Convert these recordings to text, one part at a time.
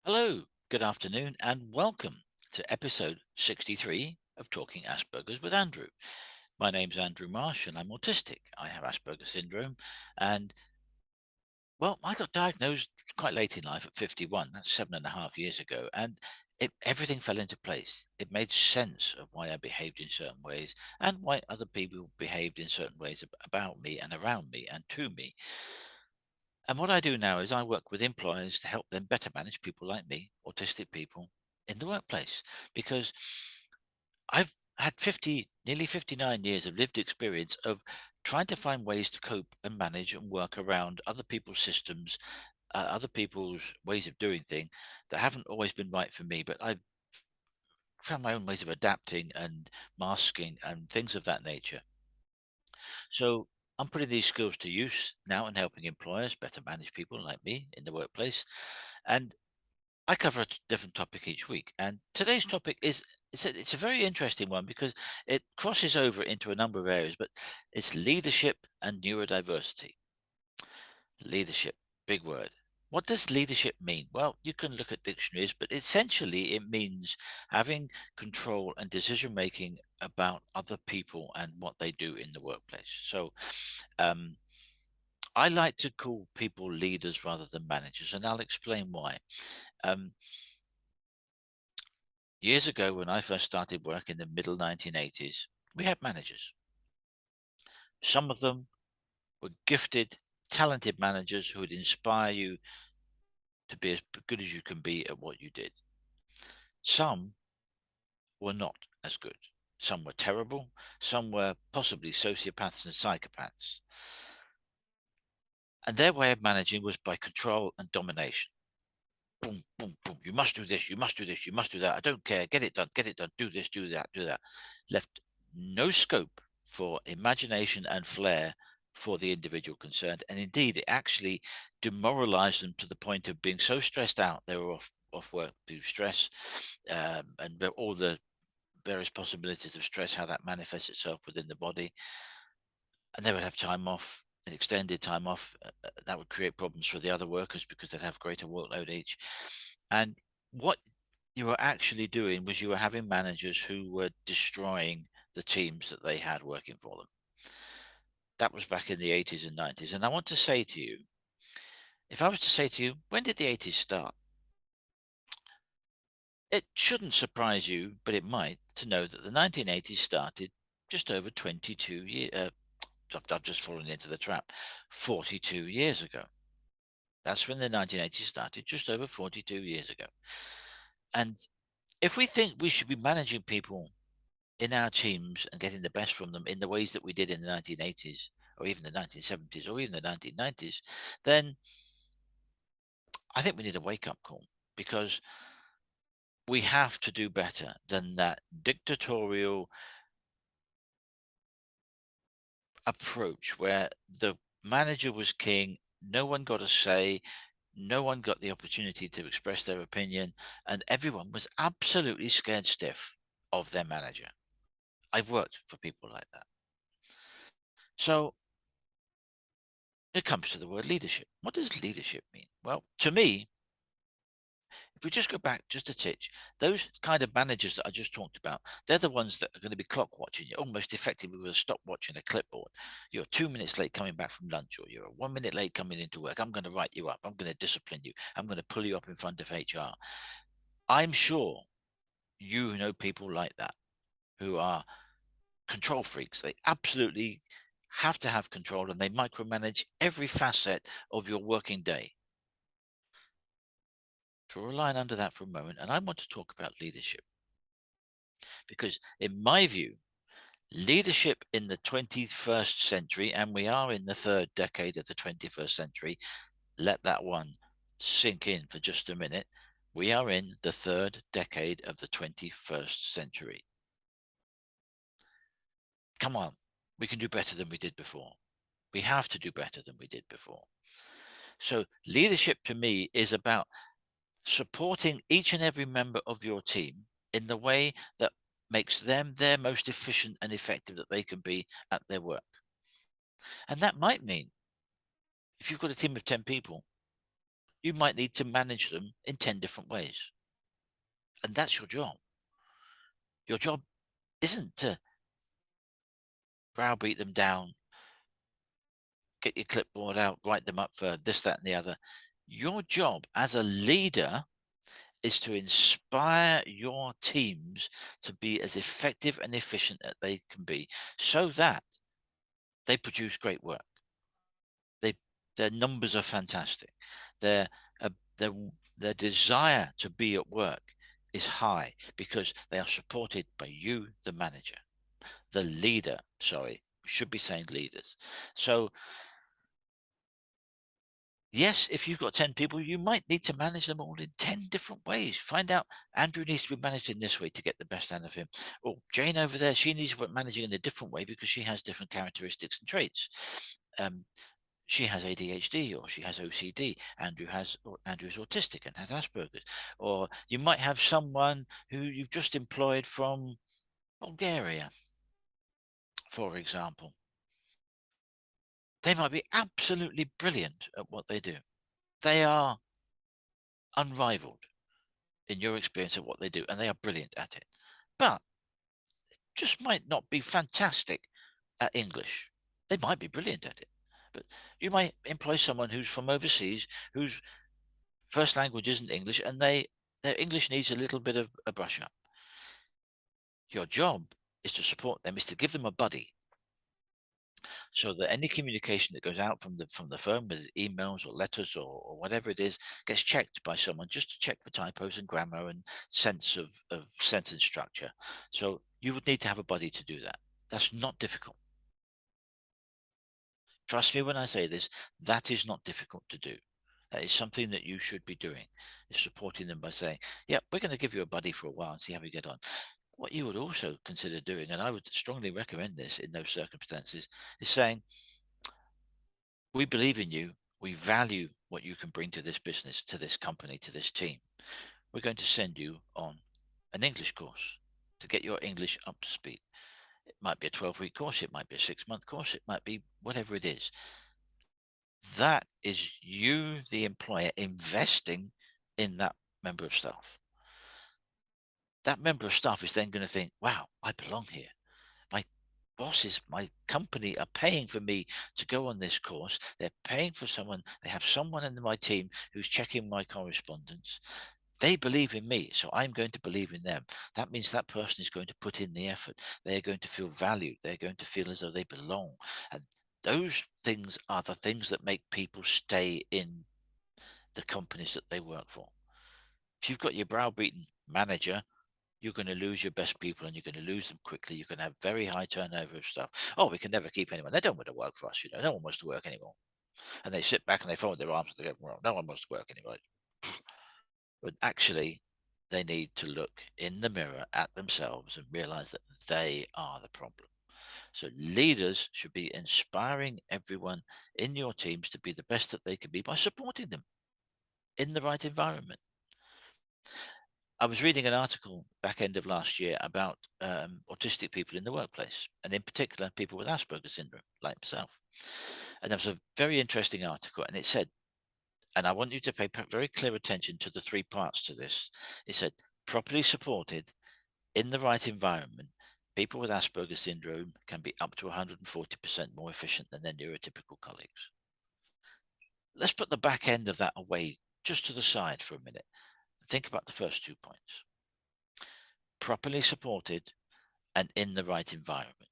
Hello, good afternoon, and welcome to episode 63 of Talking Aspergers with Andrew. My name's Andrew Marsh, and I'm autistic. I have Asperger syndrome, and I got diagnosed quite late in life at 51. That's 7.5 years ago, and everything fell into place. It made sense of why I behaved in certain ways and why other people behaved in certain ways about me and around me and to me. And what I do now is I work with employers to help them better manage people like me, autistic people, in the workplace. Because I've had nearly 59 years of lived experience of trying to find ways to cope and manage and work around other people's systems, other people's ways of doing things that haven't always been right for me. But I've found my own ways of adapting and masking and things of that nature. So I'm putting these skills to use now and helping employers better manage people like me in the workplace. And I cover a different topic each week. And today's topic is it's a very interesting one because it crosses over into a number of areas, but it's leadership and neurodiversity. Leadership, big word. What does leadership mean? Well, you can look at dictionaries, but essentially it means having control and decision making about other people and what they do in the workplace. So um, I like to call people leaders rather than managers, and I'll explain why. Um, Years ago, when I first started work in the middle 1980s, we had managers. Some of them were gifted, talented managers who would inspire you to be as good as you can be at what you did. Some were not as good. Some were terrible. Some were possibly sociopaths and psychopaths. And their way of managing was by control and domination. Boom, boom, boom. You must do this. You must do this. You must do that. I don't care. Get it done. Get it done. Do this, do that, do that. Left no scope for imagination and flair for the individual concerned. And indeed, it actually demoralized them to the point of being so stressed out they were off work due to stress, and all the various possibilities of stress, how that manifests itself within the body. And they would have time off, an extended time off. That would create problems for the other workers because they'd have greater workload each. And what you were actually doing was you were having managers who were destroying the teams that they had working for them. That was back in the 80s and 90s. And I want to say to you, if I was to say to you, when did the 80s start? It shouldn't surprise you, but it might, to know that the 1980s started just over 22 years. I've just fallen into the trap. 42 years ago. That's when the 1980s started, just over 42 years ago. And if we think we should be managing people in our teams and getting the best from them in the ways that we did in the 1980s, or even the 1970s, or even the 1990s, then I think we need a wake up call, because we have to do better than that dictatorial approach where the manager was king, no one got a say, no one got the opportunity to express their opinion, and everyone was absolutely scared stiff of their manager. I've worked for people like that. So it comes to the word leadership. What does leadership mean? Well, to me, if we just go back just a titch, those kind of managers that I just talked about, they're the ones that are going to be clock watching you, almost effectively with a stopwatch and a clipboard. You're 2 minutes late coming back from lunch, or you're 1 minute late coming into work. I'm going to write you up. I'm going to discipline you. I'm going to pull you up in front of HR. I'm sure you know people like that who are control freaks. They absolutely have to have control, and they micromanage every facet of your working day. Draw a line under that for a moment, and I want to talk about leadership, because in my view, leadership in the 21st century, and we are in the third decade of the 21st century, let that one sink in for just a minute. We are in the third decade of the 21st century. Come on, we can do better than we did before. We have to do better than we did before. So leadership to me is about supporting each and every member of your team in the way that makes them their most efficient and effective that they can be at their work. And that might mean, if you've got a team of 10 people, you might need to manage them in 10 different ways. And that's your job. Your job isn't to browbeat them down, get your clipboard out, write them up for this, that, and the other. Your job as a leader is to inspire your teams to be as effective and efficient as they can be so that they produce great work. Their numbers are fantastic. Their, uh, their, their desire to be at work is high because they are supported by you, the manager, the leader. Sorry, we should be saying leaders. So yes, if you've got 10 people, you might need to manage them all in 10 different ways. Find out Andrew needs to be managed in this way to get the best out of him. Or Jane over there, she needs to be managing in a different way because she has different characteristics and traits. She has ADHD or she has OCD. Andrew's autistic and has Aspergers. Or you might have someone who you've just employed from Bulgaria, for example. They might be absolutely brilliant at what they do. They are unrivaled in your experience of what they do, and they are brilliant at it. But just might not be fantastic at English. They might be brilliant at it, but you might employ someone who's from overseas, whose first language isn't English, and their English needs a little bit of a brush up. Your job is to support them, is to give them a buddy, so that any communication that goes out from the phone with emails or letters or whatever it is gets checked by someone just to check for typos and grammar and sense of sentence structure. So you would need to have a buddy to do that. That's not difficult. Trust me when I say this, that is not difficult to do. That is something that you should be doing, is supporting them by saying, yeah, we're going to give you a buddy for a while and see how we get on. What you would also consider doing, and I would strongly recommend this in those circumstances, is saying, we believe in you. We value what you can bring to this business, to this company, to this team. We're going to send you on an English course to get your English up to speed. It might be a 12-week course. It might be a 6-month course. It might be whatever it is. That is you, the employer, investing in that member of staff. That member of staff is then going to think, wow, I belong here. My bosses, my company are paying for me to go on this course. They're paying for someone. They have someone in my team who's checking my correspondence. They believe in me, so I'm going to believe in them. That means that person is going to put in the effort. They're going to feel valued. They're going to feel as though they belong. And those things are the things that make people stay in the companies that they work for. If you've got your browbeaten manager, you're going to lose your best people and you're going to lose them quickly. You're going to have very high turnover of stuff. Oh, we can never keep anyone. They don't want to work for us. No one wants to work anymore. And they sit back and they fold their arms and they go, well, no one wants to work anymore. But actually, they need to look in the mirror at themselves and realize that they are the problem. So leaders should be inspiring everyone in your teams to be the best that they can be by supporting them in the right environment. I was reading an article back end of last year about autistic people in the workplace, and in particular, people with Asperger syndrome, like myself. And there was a very interesting article, and it said, and I want you to pay very clear attention to the three parts to this. It said, properly supported in the right environment, people with Asperger syndrome can be up to 140% more efficient than their neurotypical colleagues. Let's put the back end of that away just to the side for a minute. Think about the first 2 points. Properly supported and in the right environment.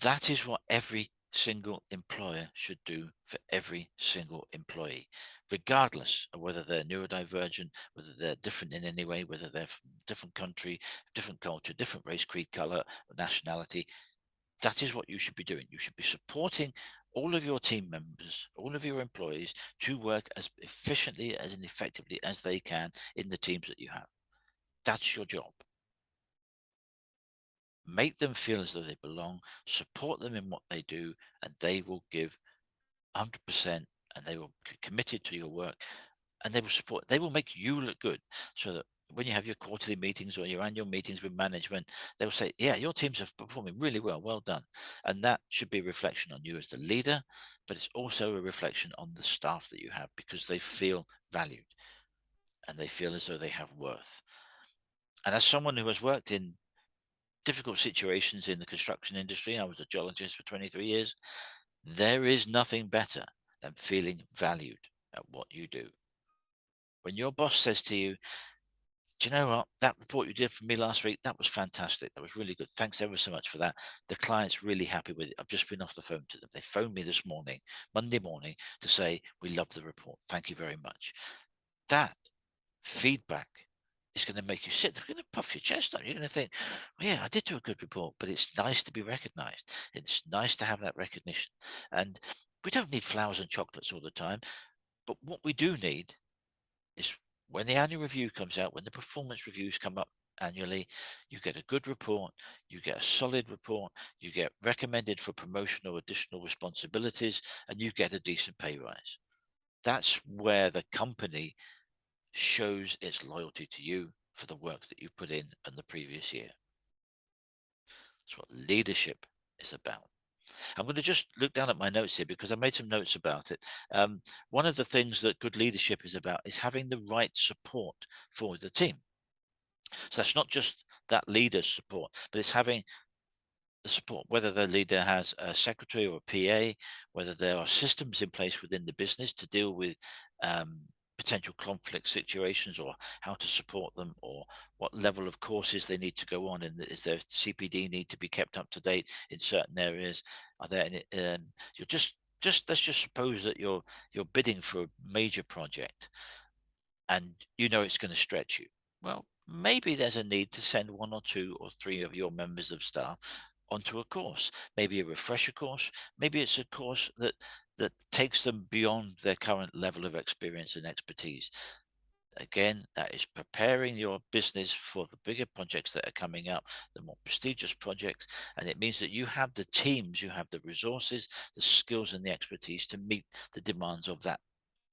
That is what every single employer should do for every single employee, regardless of whether they're neurodivergent, whether they're different in any way, whether they're from a different country, different culture, different race, creed, color, nationality. That is what you should be doing. You should be supporting all of your team members, all of your employees to work as efficiently as and effectively as they can in the teams that you have. That's your job. Make them feel as though they belong, support them in what they do, and they will give 100% and they will be committed to your work and they will support, they will make you look good so that when you have your quarterly meetings or your annual meetings with management, they'll say, yeah, your teams are performing really well, well done. And that should be a reflection on you as the leader, but it's also a reflection on the staff that you have, because they feel valued and they feel as though they have worth. And as someone who has worked in difficult situations in the construction industry, I was a geologist for 23 years, there is nothing better than feeling valued at what you do. When your boss says to you, do you know what? That report you did for me last week, that was fantastic. That was really good. Thanks ever so much for that. The client's really happy with it. I've just been off the phone to them. They phoned me this morning, Monday morning, to say, we love the report. Thank you very much. That feedback is going to make you sit there. You're going to puff your chest up. You're going to think, well, yeah, I did do a good report, but it's nice to be recognized. It's nice to have that recognition. And we don't need flowers and chocolates all the time. But what we do need is, when the annual review comes out, when the performance reviews come up annually, you get a good report, you get a solid report, you get recommended for promotion or additional responsibilities, and you get a decent pay rise. That's where the company shows its loyalty to you for the work that you put in the previous year. That's what leadership is about. I'm going to just look down at my notes here because I made some notes about it. One of the things that good leadership is about is having the right support for the team. So that's not just that leader's support, but it's having the support, whether the leader has a secretary or a PA, whether there are systems in place within the business to deal with potential conflict situations, or how to support them, or what level of courses they need to go on, and is their CPD need to be kept up to date in certain areas? Are there any, you're just let's just suppose that you're bidding for a major project and you know it's going to stretch you. Well, maybe there's a need to send 1 or 2 or 3 of your members of staff onto a course, maybe a refresher course. Maybe it's a course that takes them beyond their current level of experience and expertise. Again, that is preparing your business for the bigger projects that are coming up, the more prestigious projects. And it means that you have the teams, you have the resources, the skills and the expertise to meet the demands of that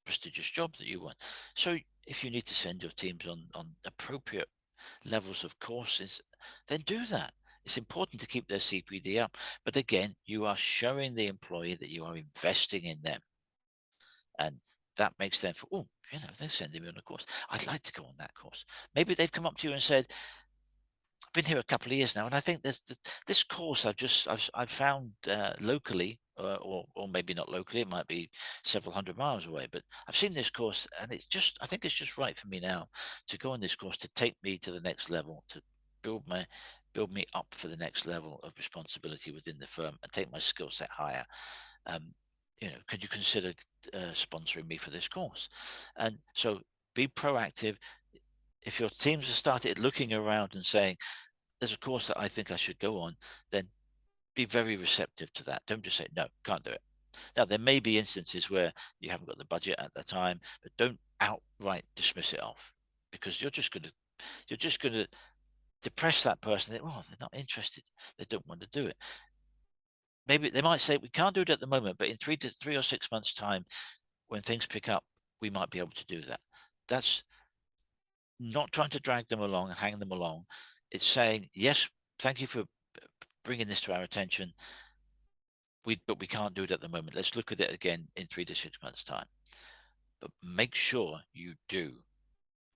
prestigious job that you want. So if you need to send your teams on appropriate levels of courses, then do that. It's important to keep their CPD up. But again, you are showing the employee that you are investing in them. And that makes them feel, oh, you know, they're sending me on a course. I'd like to go on that course. Maybe they've come up to you and said, I've been here a couple of years now, and I think there's this course I've found locally, or maybe not locally. It might be several hundred miles away, but I've seen this course, and I think it's just right for me now to go on this course to take me to the next level, to build me up for the next level of responsibility within the firm and take my skill set higher. You know, could you consider sponsoring me for this course? And so be proactive. If your teams have started looking around and saying, there's a course that I think I should go on, then be very receptive to that. Don't just say, no, can't do it. Now, there may be instances where you haven't got the budget at the time, but don't outright dismiss it off, because you're just going to depress that person. Oh, they're not interested. They don't want to do it. Maybe they might say, we can't do it at the moment, but in 3 or 6 months time, when things pick up, we might be able to do that. That's not trying to drag them along and hang them along. It's saying, yes, thank you for bringing this to our attention. But we can't do it at the moment. Let's look at it again in 3 to 6 months' time. But make sure you do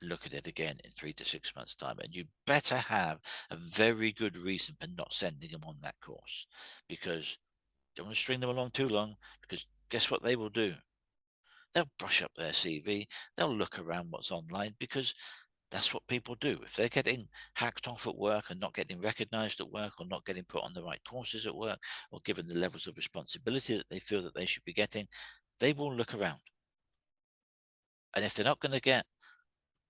look at it again in 3 to 6 months' time. And you better have a very good reason for not sending them on that course, because you don't want to string them along too long, because guess what they will do? They'll brush up their CV. They'll look around what's online, because that's what people do. If they're getting hacked off at work and not getting recognized at work, or not getting put on the right courses at work, or given the levels of responsibility that they feel that they should be getting, they will look around. And if they're not going to get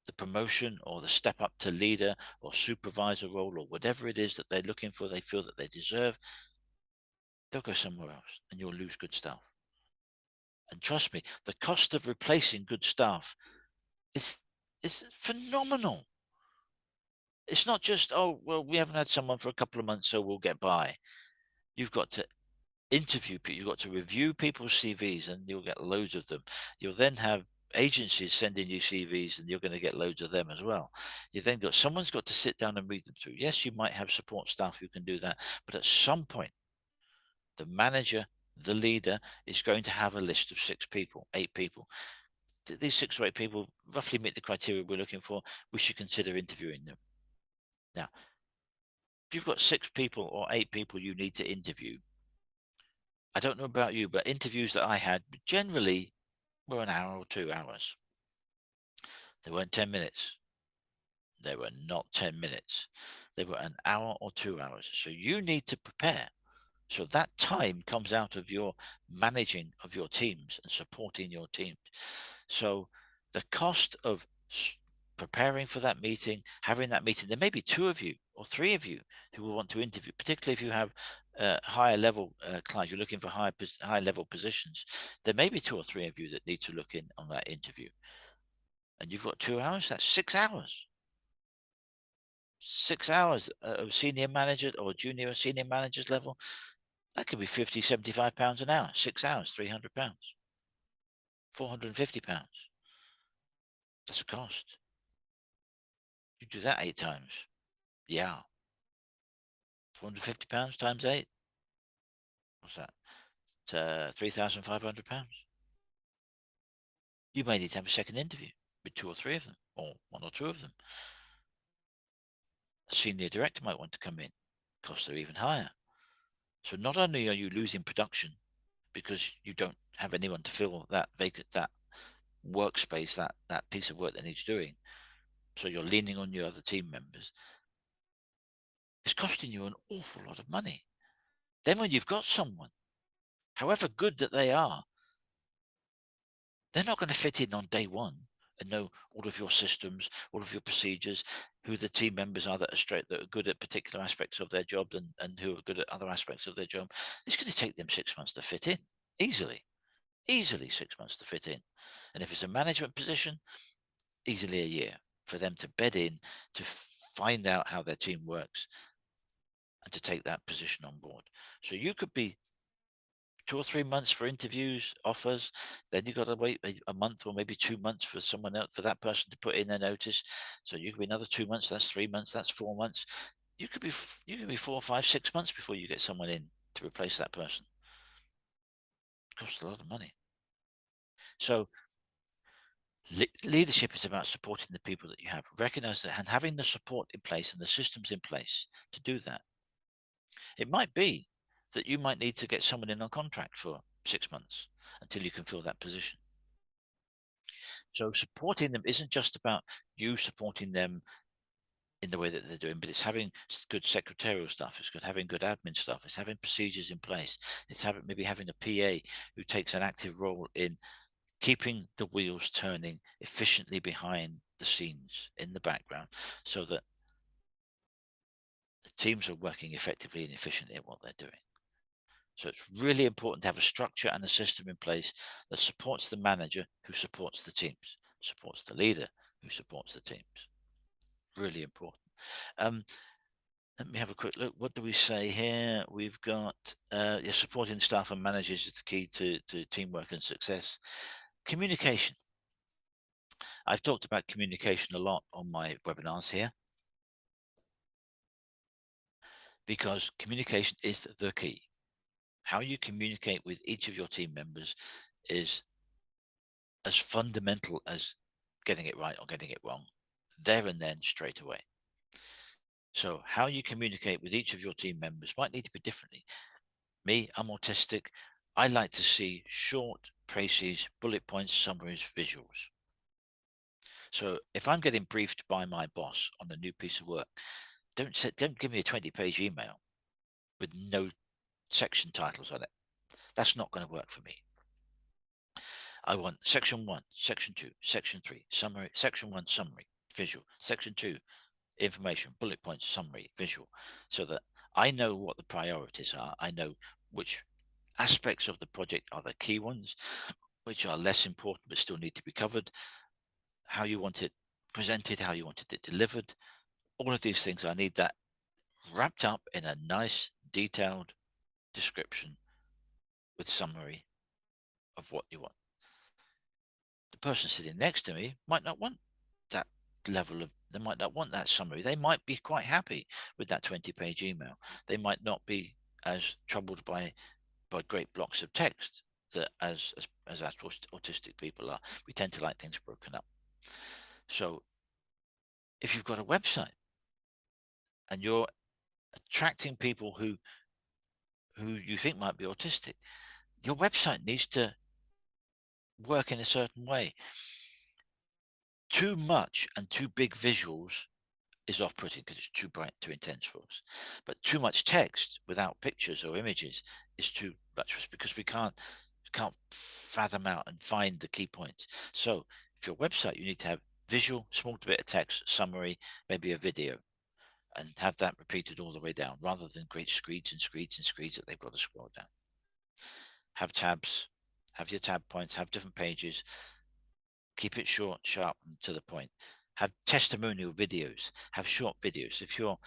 the promotion or the step up to leader or supervisor role, or whatever it is that they're looking for, they feel that they deserve, they'll go somewhere else and you'll lose good staff. And trust me, the cost of replacing good staff is phenomenal. It's not just, oh, well, we haven't had someone for a couple of months, so we'll get by. You've got to interview people, you've got to review people's CVs, and you'll get loads of them. You'll then have agencies sending you CVs and you're going to get loads of them as well. You then got someone's got to sit down and read them through. Yes, you might have support staff who can do that, but at some point, the manager, the leader, is going to have a list of 6 people, 8 people. These 6 or 8 people roughly meet the criteria we're looking for. We should consider interviewing them. Now, if you've got 6 people or 8 people you need to interview, I don't know about you, but interviews that I had generally were an hour or 2 hours. They weren't 10 minutes. They were not 10 minutes. They were an hour or 2 hours. So you need to prepare. So that time comes out of your managing of your teams and supporting your teams. So the cost of preparing for that meeting, having that meeting, there may be 2 of you or 3 of you who will want to interview, particularly if you have higher level clients, you're looking for high level positions. There may be 2 or 3 of you that need to look in on that interview. And you've got 2 hours, that's 6 hours. 6 hours of senior manager or junior or senior manager's level. That could be 50, 75 pounds an hour. 6 hours, 300 pounds, 450 pounds. That's a cost. You do that 8 times. Yeah. 450 pounds times 8. What's that? It's 3,500 pounds. You may need to have a second interview with 2 or 3 of them, or 1 or 2 of them. A senior director might want to come in. Costs are even higher. So not only are you losing production because you don't have anyone to fill that workspace, that piece of work that needs doing, so you're leaning on your other team members, it's costing you an awful lot of money. Then when you've got someone, however good that they are, they're not going to fit in on day one and know all of your systems, all of your procedures, who the team members are that are good at particular aspects of their job and who are good at other aspects of their job. It's going to take them 6 months to fit in, easily 6 months to fit in. And if it's a management position, easily a year for them to bed in, to find out how their team works and to take that position on board. So you could be 2 or 3 months for interviews, offers, then you've got to wait a month or maybe 2 months for someone else, for that person to put in a notice. So you could be another 2 months, that's 3 months, that's 4 months. You could be 4, 5, 6 months before you get someone in to replace that person. It costs a lot of money. So leadership is about supporting the people that you have. Recognize that and having the support in place and the systems in place to do that. It might be that you might need to get someone in on contract for 6 months until you can fill that position. So supporting them isn't just about you supporting them in the way that they're doing, but it's having good secretarial stuff. It's good having good admin stuff. It's having procedures in place. It's maybe having a PA who takes an active role in keeping the wheels turning efficiently behind the scenes in the background, so that the teams are working effectively and efficiently at what they're doing. So it's really important to have a structure and a system in place that supports the manager who supports the teams, supports the leader who supports the teams. Really important. Let me have a quick look. What do we say here? We've got supporting staff and managers is the key to teamwork and success. Communication. I've talked about communication a lot on my webinars here, because communication is the key. How you communicate with each of your team members is as fundamental as getting it right or getting it wrong, there and then, straight away. So how you communicate with each of your team members might need to be differently. Me, I'm autistic. I like to see short, précis, bullet points, summaries, visuals. So if I'm getting briefed by my boss on a new piece of work, don't give me a 20-page email with no section titles on it. That's not going to work for me. I want section 1, section 2, section 3, summary, section 1, summary, visual, section 2, information, bullet points, summary, visual, so that I know what the priorities are. I know which aspects of the project are the key ones, which are less important but still need to be covered, how you want it presented, how you wanted it delivered. All of these things, I need that wrapped up in a nice detailed description with summary of what you want. The person sitting next to me might not want that level of, they might not want that summary. They might be quite happy with that 20-page email. They might not be as troubled by great blocks of text that as autistic people are. We tend to like things broken up. So if you've got a website and you're attracting people who you think might be autistic, your website needs to work in a certain way. Too much and too big visuals is off-putting because it's too bright, too intense for us. But too much text without pictures or images is too much for us because we can't fathom out and find the key points. So if your website, you need to have visual, small bit of text, summary, maybe a video, and have that repeated all the way down rather than great screeds and screeds and screeds that they've got to scroll down. Have tabs, have your tab points, have different pages, keep it short, sharp, and to the point. Have testimonial videos, have short videos. If you're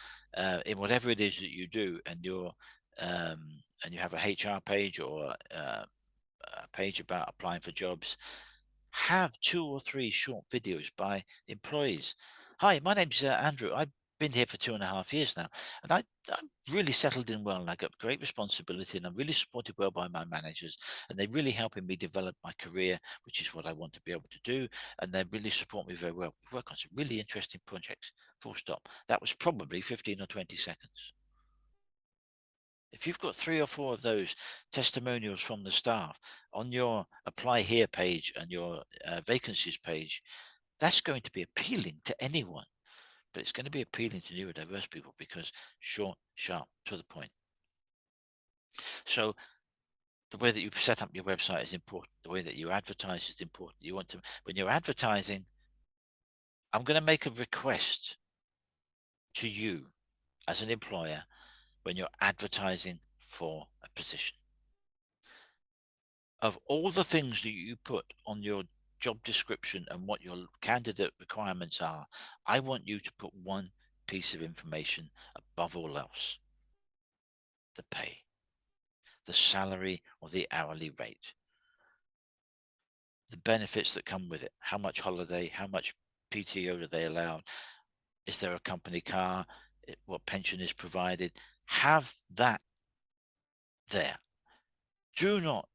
in whatever it is that you do and you have a HR page or a page about applying for jobs, have 2 or 3 short videos by employees. Hi, my name's Andrew. I've been here for 2.5 years now, and I'm really settled in well, and I got great responsibility, and I'm really supported well by my managers, and they're really helping me develop my career, which is what I want to be able to do, and they really support me very well. We work on some really interesting projects, full stop. That was probably 15 or 20 seconds. If you've got 3 or 4 of those testimonials from the staff on your apply here page and your vacancies page, that's going to be appealing to anyone, but it's going to be appealing to neurodiverse people because short, sharp, to the point. So the way that you set up your website is important. The way that you advertise is important. You want to, when you're advertising, I'm going to make a request to you as an employer when you're advertising for a position. Of all the things that you put on your job description and what your candidate requirements are, I want you to put one piece of information above all else: the pay, the salary or the hourly rate, the benefits that come with it, how much holiday, how much PTO do they allow, is there a company car, what pension is provided. Have that there. Do not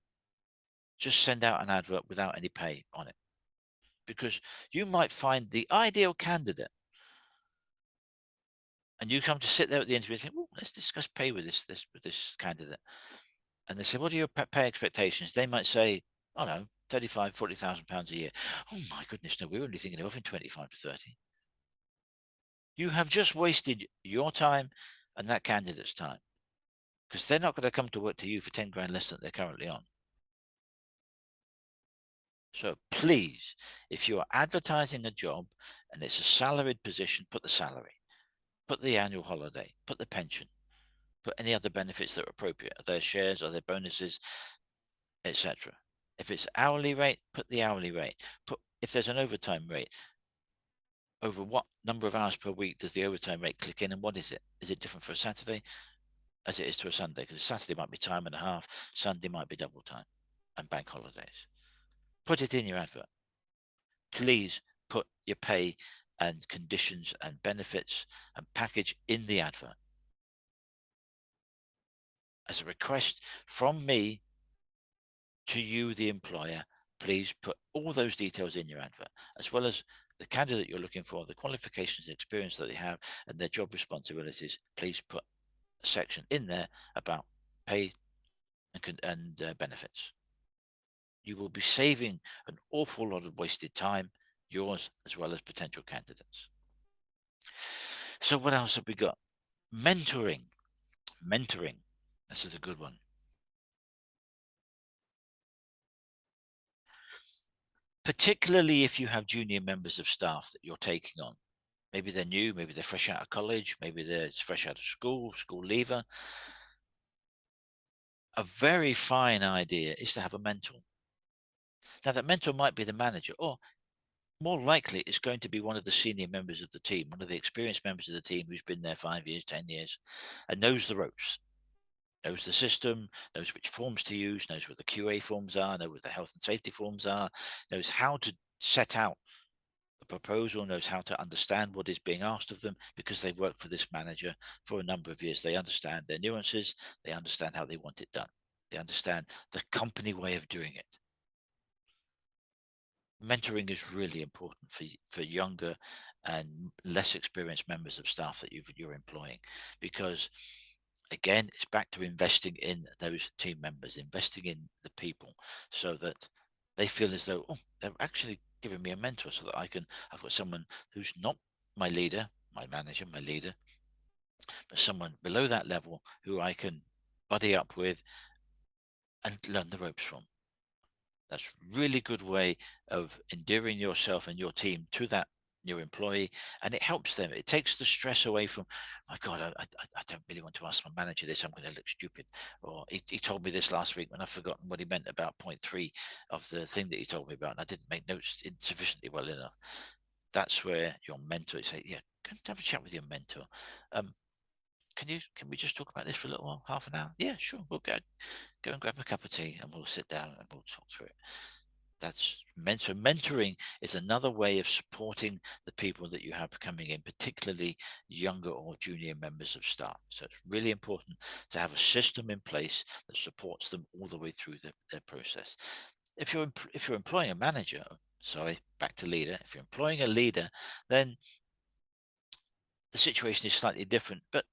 just send out an advert without any pay on it, because you might find the ideal candidate and you come to sit there at the interview and think, oh, let's discuss pay with this candidate. And they say, what are your pay expectations? They might say, oh no, 35, 40,000 pounds a year. Oh my goodness, no, we're only thinking of offering 25 to 30. You have just wasted your time and that candidate's time, because they're not going to come to work to you for 10 grand less than they're currently on. So please, if you are advertising a job and it's a salaried position, put the salary, put the annual holiday, put the pension, put any other benefits that are appropriate. Are there shares, are there bonuses, etc. If it's hourly rate, put the hourly rate. Put, if there's an overtime rate, over what number of hours per week does the overtime rate click in, and what is it? Is it different for a Saturday as it is to a Sunday? Because Saturday might be time and a half, Sunday might be double time, and bank holidays. Put it in your advert. Please put your pay and conditions and benefits and package in the advert. As a request from me to you, the employer, please put all those details in your advert, as well as the candidate you're looking for, the qualifications and experience that they have, and their job responsibilities. Please put a section in there about pay and benefits. You will be saving an awful lot of wasted time, yours as well as potential candidates. So what else have we got? Mentoring. Mentoring. This is a good one. Particularly if you have junior members of staff that you're taking on. Maybe they're new, maybe they're fresh out of college, maybe they're fresh out of school leaver. A very fine idea is to have a mentor. Now, that mentor might be the manager, or more likely it's going to be one of the senior members of the team, one of the experienced members of the team who's been there 5 years, 10 years, and knows the ropes, knows the system, knows which forms to use, knows what the QA forms are, knows what the health and safety forms are, knows how to set out the proposal, knows how to understand what is being asked of them, because they've worked for this manager for a number of years. They understand their nuances, they understand how they want it done, they understand the company way of doing it. Mentoring is really important for younger and less experienced members of staff that you're employing, because again, it's back to investing in those team members, investing in the people, so that they feel as though, oh, they're actually giving me a mentor, so that I've got someone who's not my leader, my manager, my leader, but someone below that level who I can buddy up with and learn the ropes from. That's a really good way of endearing yourself and your team to that new employee, and it helps them. It takes the stress away from, my God, I don't really want to ask my manager this. I'm going to look stupid. Or he told me this last week when I've forgotten what he meant about point 3 of the thing that he told me about, and I didn't make notes sufficiently well enough. That's where your mentor say, yeah, go and have a chat with your mentor. Can we just talk about this for a little while, half an hour? Yeah, sure. We'll go and grab a cup of tea and we'll sit down and we'll talk through it. That's mentoring is another way of supporting the people that you have coming in, particularly younger or junior members of staff. So it's really important to have a system in place that supports them all the way through their process. If you're employing a manager, sorry, back to leader. If you're employing a leader, then the situation is slightly different, but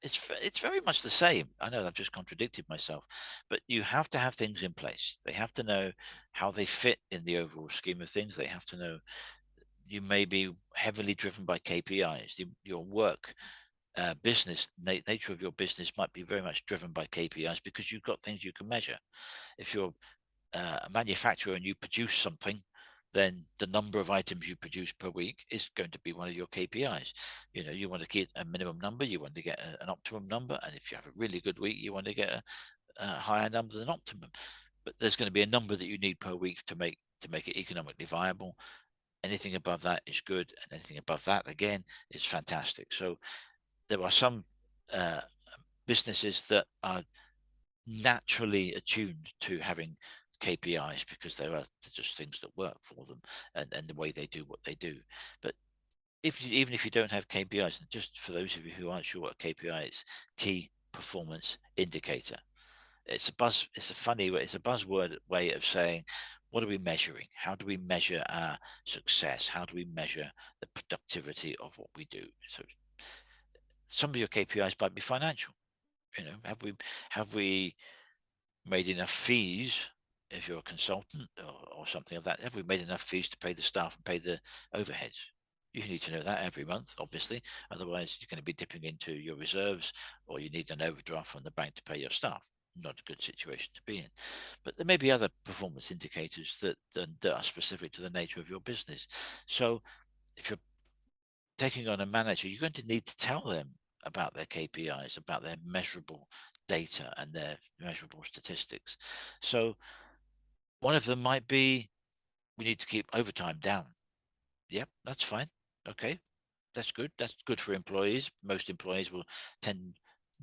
it's very much the same. I know I've just contradicted myself, but you have to have things in place. They have to know how they fit in the overall scheme of things. They have to know you may be heavily driven by KPIs. Your work, nature of your business might be very much driven by KPIs because you've got things you can measure. If you're a manufacturer and you produce something, then the number of items you produce per week is going to be one of your KPIs. You know, you want to get a minimum number, you want to get an optimum number, and if you have a really good week, you want to get a higher number than optimum. But there's going to be a number that you need per week to make it economically viable. Anything above that is good, and anything above that again is fantastic. So there are some uh, businesses that are naturally attuned to having KPIs because there are just things that work for them, and the way they do what they do. But even if you don't have KPIs, and just for those of you who aren't sure what a KPI is, key performance indicator. It's a funny way, it's a buzzword way of saying, what are we measuring? How do we measure our success? How do we measure the productivity of what we do? So some of your KPIs might be financial. You know, have we made enough fees if you're a consultant or something of that? Have we made enough fees to pay the staff and pay the overheads? You need to know that every month, obviously. Otherwise, you're going to be dipping into your reserves, or you need an overdraft from the bank to pay your staff. Not a good situation to be in. But there may be other performance indicators that are specific to the nature of your business. So if you're taking on a manager, you're going to need to tell them about their KPIs, about their measurable data and their measurable statistics. So one of them might be, we need to keep overtime down. Yep, that's fine. Okay, that's good. That's good for employees. Most employees will tend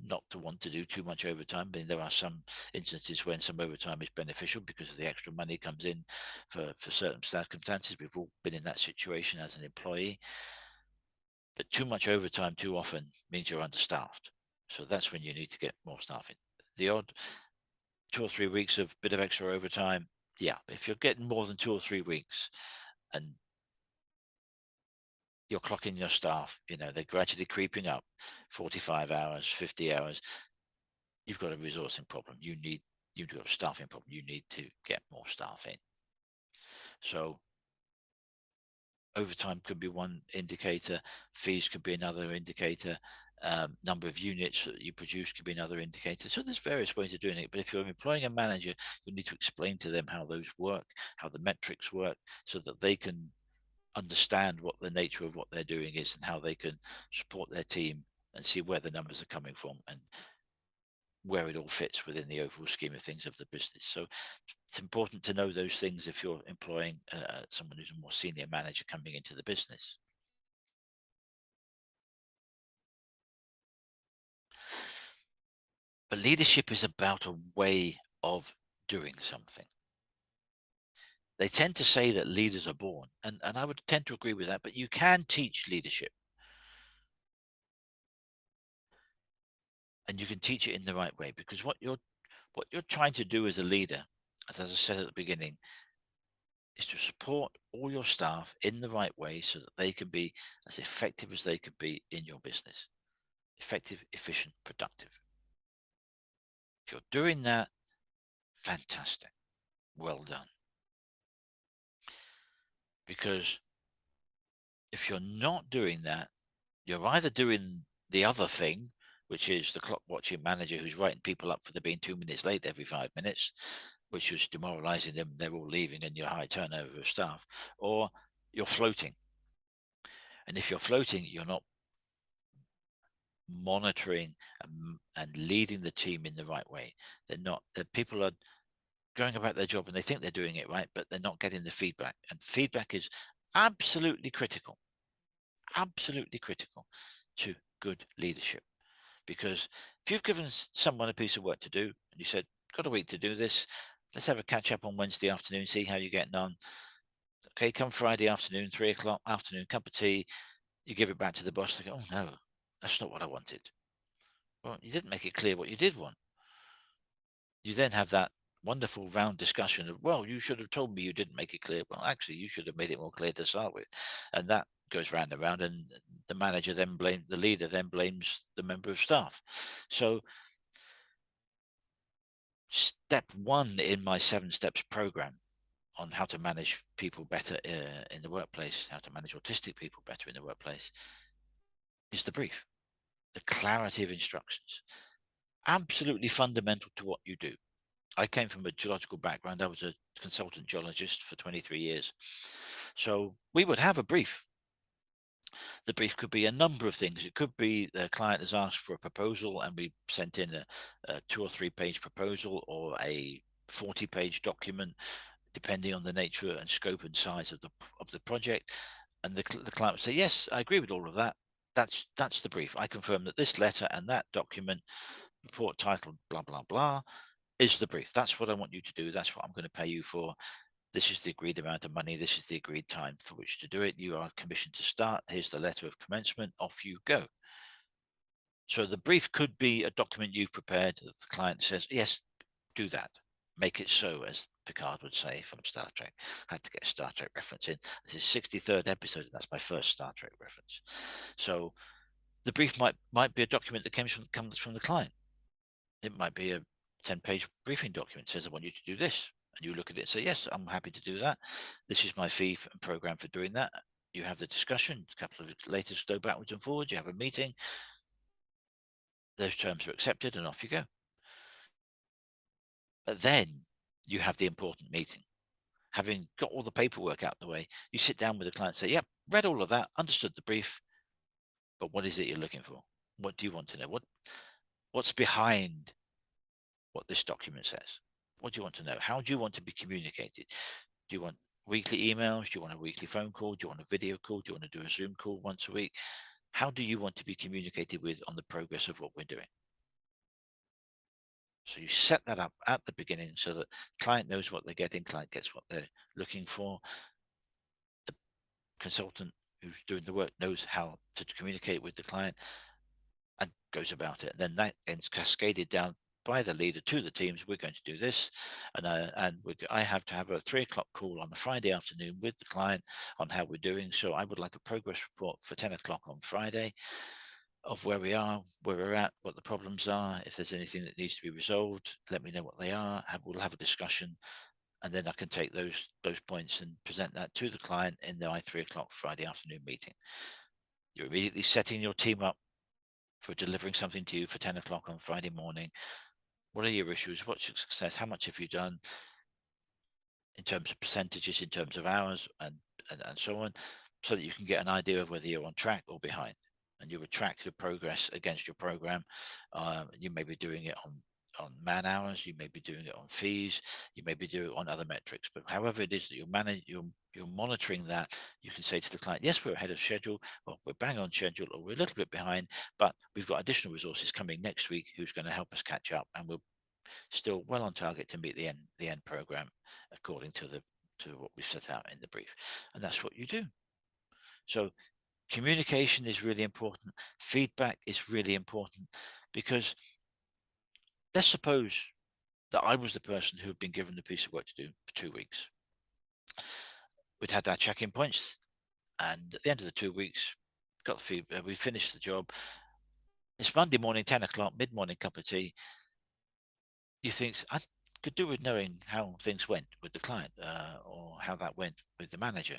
not to want to do too much overtime, but there are some instances when some overtime is beneficial because of the extra money comes in for certain circumstances. We've all been in that situation as an employee. But too much overtime too often means you're understaffed. So that's when you need to get more staff in. The odd 2 or 3 weeks of bit of extra overtime, yeah. If you're getting more than 2 or 3 weeks and you're clocking your staff, you know, they're gradually creeping up, 45 hours, 50 hours, you've got a resourcing problem. You've got a staffing problem. You need to get more staff in. So overtime could be one indicator, fees could be another indicator, number of units that you produce could be another indicator. So there's various ways of doing it. But if you're employing a manager, you need to explain to them how those work, how the metrics work, so that they can understand what the nature of what they're doing is and how they can support their team and see where the numbers are coming from and where it all fits within the overall scheme of things of the business. So it's important to know those things if you're employing someone who's a more senior manager coming into the business. But leadership is about a way of doing something. They tend to say that leaders are born, and I would tend to agree with that, but you can teach leadership, and you can teach it in the right way, because what you're trying to do as a leader, as I said at the beginning, is to support all your staff in the right way so that they can be as effective as they could be in your business. Effective, efficient, productive. If you're doing that, fantastic. Well done. Because if you're not doing that, you're either doing the other thing, which is the clock watching manager who's writing people up for being 2 minutes late every 5 minutes, which is demoralizing them. They're all leaving and you're high turnover of staff, or you're floating. And if you're floating, you're not monitoring and leading the team in the right way. The people are going about their job and they think they're doing it right, but they're not getting the feedback. And feedback is absolutely critical to good leadership. Because if you've given someone a piece of work to do and you said, got a week to do this, let's have a catch up on Wednesday afternoon, see how you're getting on. Okay, come Friday afternoon, 3 o'clock afternoon, cup of tea, you give it back to the boss. They go, oh no, that's not what I wanted. Well, you didn't make it clear what you did want. You then have that wonderful round discussion of, well, you should have told me, you didn't make it clear. Well, actually, you should have made it more clear to start with. And that goes round and round, and the manager then the leader then blames the member of staff. So step one in my 7 steps program on how to manage people better in the workplace, how to manage autistic people better in the workplace, is the brief, the clarity of instructions. Absolutely fundamental to what you do. I came from a geological background. I was a consultant geologist for 23 years. So we would have a brief. The brief could be a number of things. It could be the client has asked for a proposal and we sent in a 2 or 3 page proposal, or a 40-page document, depending on the nature and scope and size of the project. And the client would say, yes, I agree with all of that. That's the brief. I confirm that this letter and that document, report titled blah, blah, blah, is the brief. That's what I want you to do. That's what I'm going to pay you for. This is the agreed amount of money. This is the agreed time for which to do it. You are commissioned to start. Here's the letter of commencement. Off you go. So the brief could be a document you've prepared that the client says, yes, do that. Make it so, as Picard would say from Star Trek. I had to get a Star Trek reference in. This is 63rd episode, and that's my first Star Trek reference. So the brief might be a document that comes from the client. It might be a 10-page briefing document that says, I want you to do this. And you look at it and say, yes, I'm happy to do that. This is my fee and program for doing that. You have the discussion. A couple of later, go backwards and forwards. You have a meeting. Those terms are accepted, and off you go. But then you have the important meeting. Having got all the paperwork out the way, you sit down with the client and say, yep, read all of that, understood the brief, but what is it you're looking for? What do you want to know? What's behind what this document says? What do you want to know? How do you want to be communicated? Do you want weekly emails? Do you want a weekly phone call? Do you want a video call? Do you want to do a Zoom call once a week? How do you want to be communicated with on the progress of what we're doing? So you set that up at the beginning so that client knows what they're getting, client gets what they're looking for. The consultant who's doing the work knows how to communicate with the client and goes about it. And then that ends cascaded down by the leader to the teams. We're going to do this, and I have to have a 3 o'clock call on a Friday afternoon with the client on how we're doing. So I would like a progress report for 10 o'clock on Friday of where we are, where we're at, what the problems are. If there's anything that needs to be resolved, let me know what they are. We'll have a discussion, and then I can take those points and present that to the client in the 3 o'clock Friday afternoon meeting. You're immediately setting your team up for delivering something to you for 10 o'clock on Friday morning. What are your issues? What's your success? How much have you done in terms of percentages, in terms of hours, and so on, so that you can get an idea of whether you're on track or behind. And you would track your progress against your program. You may be doing it on man hours, you may be doing it on fees, you may be doing it on other metrics, but however it is that you're monitoring that, you can say to the client, yes, we're ahead of schedule, or we're bang on schedule, or we're a little bit behind, but we've got additional resources coming next week who's going to help us catch up, and we're still well on target to meet the end program according to to what we set out in the brief. And that's what you do. So communication is really important. Feedback is really important, because let's suppose that I was the person who had been given the piece of work to do for 2 weeks. We'd had our check-in points, and at the end of the 2 weeks, got the feedback, we finished the job. It's Monday morning, 10 o'clock, mid-morning cup of tea. You think, I could do with knowing how things went with the client, or how that went with the manager.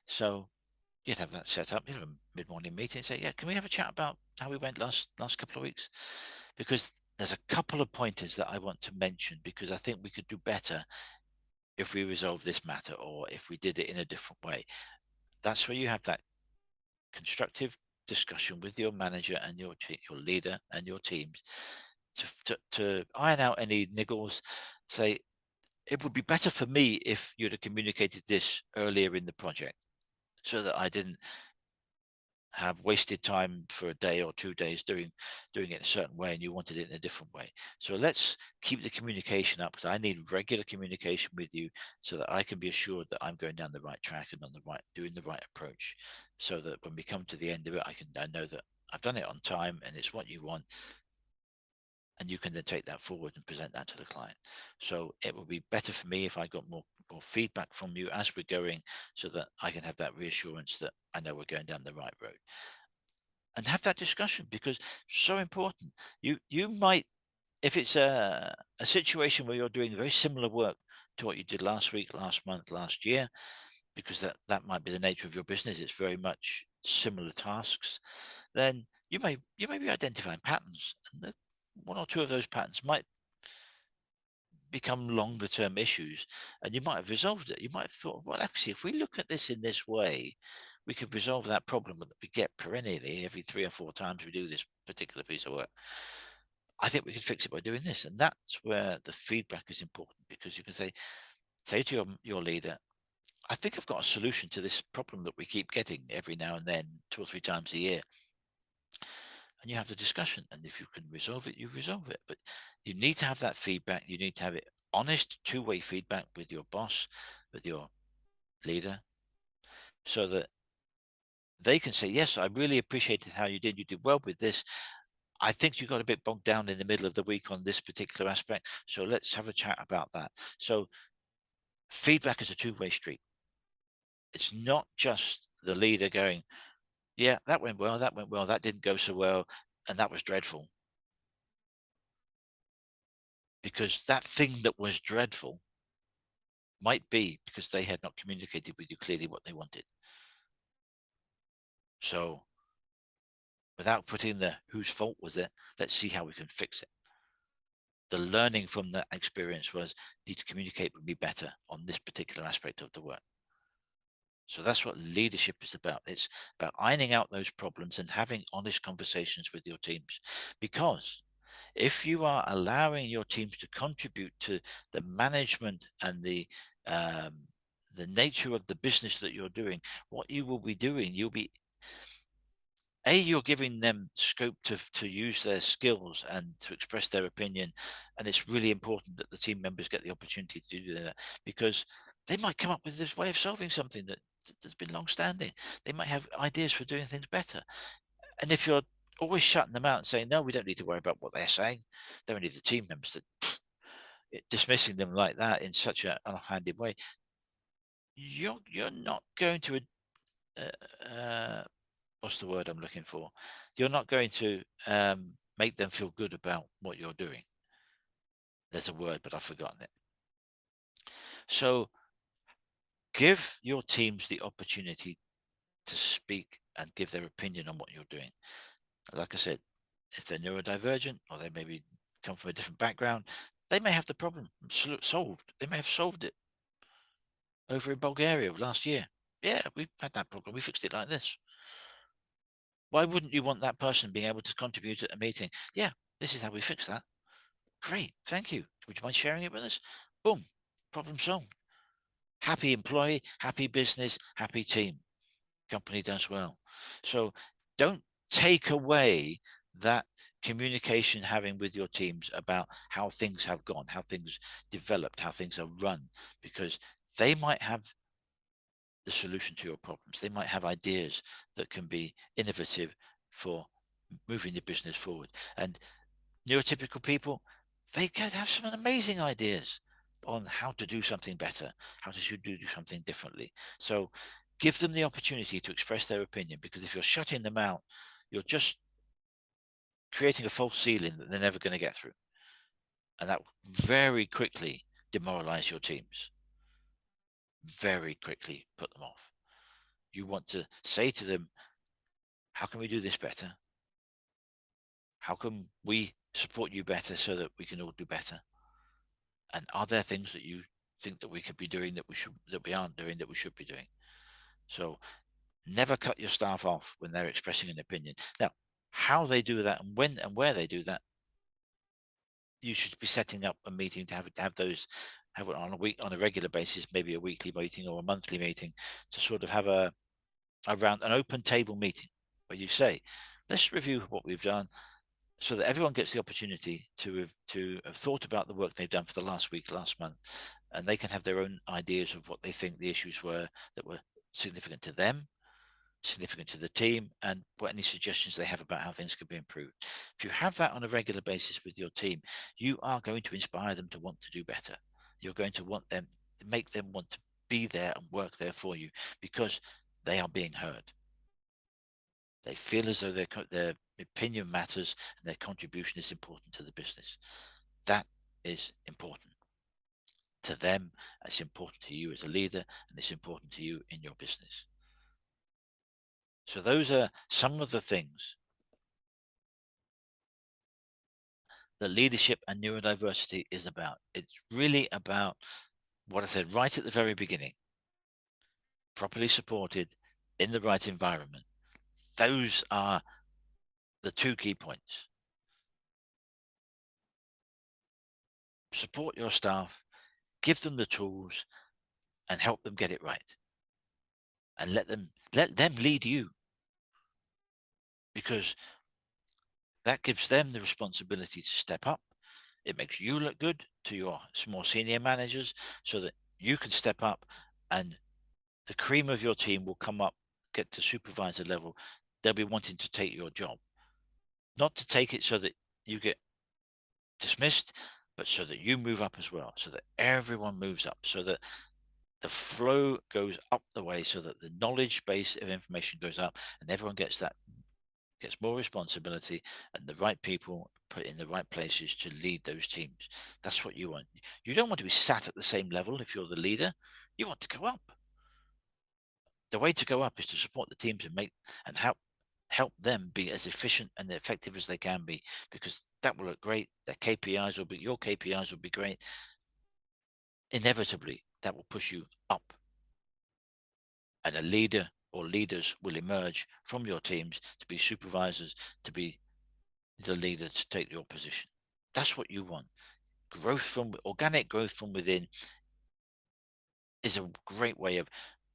So you'd have that set up, a mid-morning meeting, say, yeah, can we have a chat about how we went last couple of weeks? Because there's a couple of pointers that I want to mention, because I think we could do better if we resolve this matter, or if we did it in a different way. That's where you have that constructive discussion with your manager and your leader and your teams to iron out any niggles. Say, it would be better for me if you'd have communicated this earlier in the project, so that I didn't have wasted time for a day or 2 days doing it a certain way, and you wanted it in a different way. So let's keep the communication up, because I need regular communication with you, so that I can be assured that I'm going down the right track and doing the right approach, so that when we come to the end of it, I know that I've done it on time and it's what you want, and you can then take that forward and present that to the client. So it will be better for me if I got more feedback from you as we're going, so that I can have that reassurance that I know we're going down the right road. And have that discussion, because so important. You might, if it's a situation where you're doing very similar work to what you did last week, last month, last year, because that might be the nature of your business, it's very much similar tasks, then you may be identifying patterns, and one or two of those patterns might become longer term issues, and you might have resolved it. You might have thought, well, actually, if we look at this in this way, we could resolve that problem that we get perennially every 3 or 4 times we do this particular piece of work. I think we can fix it by doing this. And that's where the feedback is important, because you can say to your leader, I think I've got a solution to this problem that we keep getting every now and then, 2 or 3 times a year. And you have the discussion, and if you can resolve it, you resolve it. But you need to have that feedback. You need to have it honest, two-way feedback with your boss, with your leader, so that they can say, yes, I really appreciated how you did well with this. I think you got a bit bogged down in the middle of the week on this particular aspect, so let's have a chat about that. So feedback is a two-way street. It's not just the leader going, yeah, that went well, that didn't go so well, and that was dreadful. Because that thing that was dreadful might be because they had not communicated with you clearly what they wanted. So without putting the whose fault was it, let's see how we can fix it. The learning from that experience was, need to communicate with me better on this particular aspect of the work. So that's what leadership is about. It's about ironing out those problems and having honest conversations with your teams. Because if you are allowing your teams to contribute to the management and the nature of the business that you're doing, what you will be doing, you're giving them scope to use their skills and to express their opinion. And it's really important that the team members get the opportunity to do that, because they might come up with this way of solving something that's been long standing. They might have ideas for doing things better. And if you're always shutting them out and saying, no, we don't need to worry about what they're saying, they're only the team members, that dismissing them like that in such an offhanded way, you're not going to what's the word I'm looking for? You're not going to make them feel good about what you're doing. There's a word, but I've forgotten it. So give your teams the opportunity to speak and give their opinion on what you're doing. Like I said, if they're neurodivergent, or they maybe come from a different background, they may have the problem solved. They may have solved it over in Bulgaria last year. Yeah, we've had that problem. We fixed it like this. Why wouldn't you want that person being able to contribute at a meeting? Yeah, this is how we fix that. Great, thank you. Would you mind sharing it with us? Boom, problem solved. Happy employee, happy business, happy team. Company does well. So don't take away that communication having with your teams about how things have gone, how things developed, how things are run, because They might have the solution to your problems. They might have ideas that can be innovative for moving the business forward. And neurotypical people, they could have some amazing ideas on how to do something better, how to do something differently. So give them the opportunity to express their opinion, because if you're shutting them out, you're just creating a false ceiling that they're never going to get through. And that will very quickly demoralize your teams, very quickly put them off. You want to say to them, how can we do this better? How can we support you better so that we can all do better? And are there things that you think that we could be doing that we aren't doing that we should be doing? So never cut your staff off when they're expressing an opinion. Now, how they do that and when and where they do that, you should be setting up a meeting to have it on a regular basis, maybe a weekly meeting or a monthly meeting, to sort of have around an open table meeting where you say, let's review what we've done, so that everyone gets the opportunity to have thought about the work they've done for the last week, last month, and they can have their own ideas of what they think the issues were that were significant to them, significant to the team, and what any suggestions they have about how things could be improved. If you have that on a regular basis with your team, you are going to inspire them to want to do better. You're going to make them want to be there and work there for you, because they are being heard. They feel as though their opinion matters and their contribution is important to the business. That is important to them. It's important to you as a leader, and it's important to you in your business. So those are some of the things that leadership and neurodiversity is about. It's really about what I said right at the very beginning: properly supported in the right environment. Those are the two key points. Support your staff, give them the tools, and help them get it right. And let them lead you, because that gives them the responsibility to step up. It makes you look good to your more senior managers, so that you can step up and the cream of your team will come up, get to supervisor level. They'll be wanting to take your job, not to take it so that you get dismissed, but so that you move up as well, so that everyone moves up, so that the flow goes up the way, so that the knowledge base of information goes up, and everyone gets more responsibility, and the right people put in the right places to lead those teams. That's what you want. You don't want to be sat at the same level. If you're the leader, you want to go up. The way to go up is to support the teams and help them be as efficient and effective as they can be, because that will look great. Your KPIs will be great. Inevitably, that will push you up, and a leader or leaders will emerge from your teams to be supervisors, to be the leader, to take your position. That's what you want. Organic growth from within is a great way of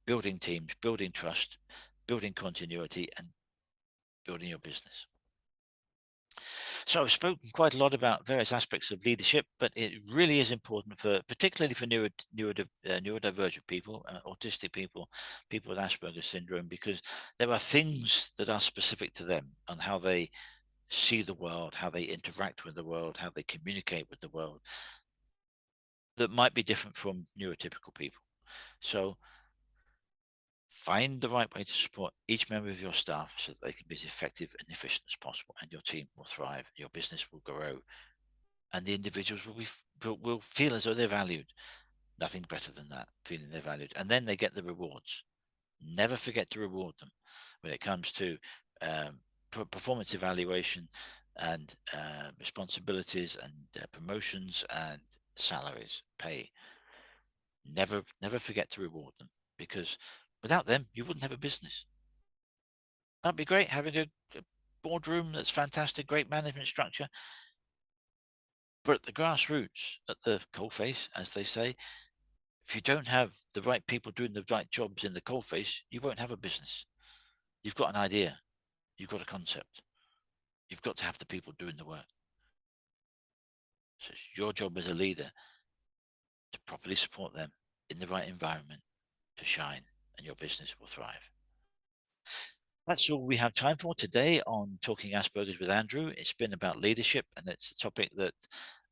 building teams, building trust, building continuity, and building your business. So I've spoken quite a lot about various aspects of leadership, but it really is important particularly for neurodivergent people, autistic people, people with Asperger's syndrome, because there are things that are specific to them on how they see the world, how they interact with the world, how they communicate with the world, that might be different from neurotypical people. So find the right way to support each member of your staff so that they can be as effective and efficient as possible, and your team will thrive, your business will grow, and the individuals will feel as though they're valued. Nothing better than that, feeling they're valued. And then they get the rewards. Never forget to reward them when it comes to performance evaluation and responsibilities and promotions and salaries, pay. Never forget to reward them, because without them, you wouldn't have a business. That'd be great, having a boardroom that's fantastic, great management structure. But at the grassroots, at the coalface, as they say, if you don't have the right people doing the right jobs in the coalface, you won't have a business. You've got an idea, you've got a concept, you've got to have the people doing the work. So it's your job as a leader to properly support them, in the right environment to shine, and your business will thrive. That's all we have time for today on Talking Asperger's with Andrew. It's been about leadership, and it's a topic that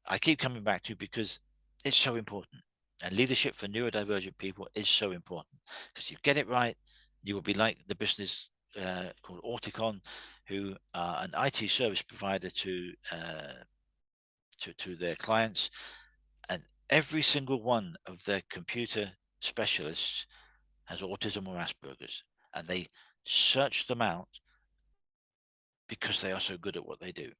I keep coming back to because it's so important. And leadership for neurodivergent people is so important, because you get it right, you will be like the business called Auticon, who are an IT service provider to their clients, and every single one of their computer specialists has autism or Asperger's, and they search them out because they are so good at what they do.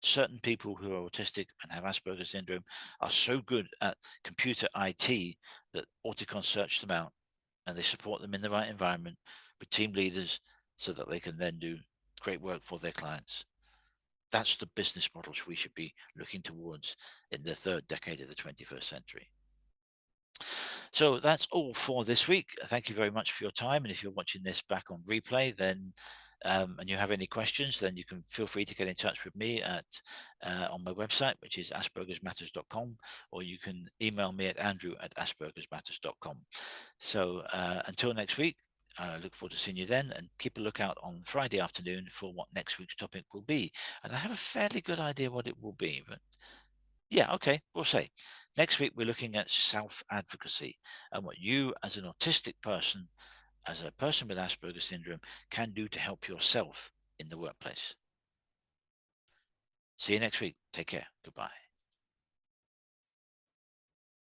Certain people who are autistic and have Asperger's syndrome are so good at computer IT that Auticon search them out, and they support them in the right environment with team leaders so that they can then do great work for their clients. That's the business models we should be looking towards in the third decade of the 21st century. So that's all for this week. Thank you very much for your time. And if you're watching this back on replay, then and you have any questions, then you can feel free to get in touch with me at on my website, which is aspergersmatters.com, or you can email me at andrew@aspergersmatters.com. So until next week, I look forward to seeing you then, and keep a lookout on Friday afternoon for what next week's topic will be. And I have a fairly good idea what it will be, but yeah, okay, we'll say. Next week, we're looking at self-advocacy and what you as an autistic person, as a person with Asperger's syndrome, can do to help yourself in the workplace. See you next week. Take care. Goodbye.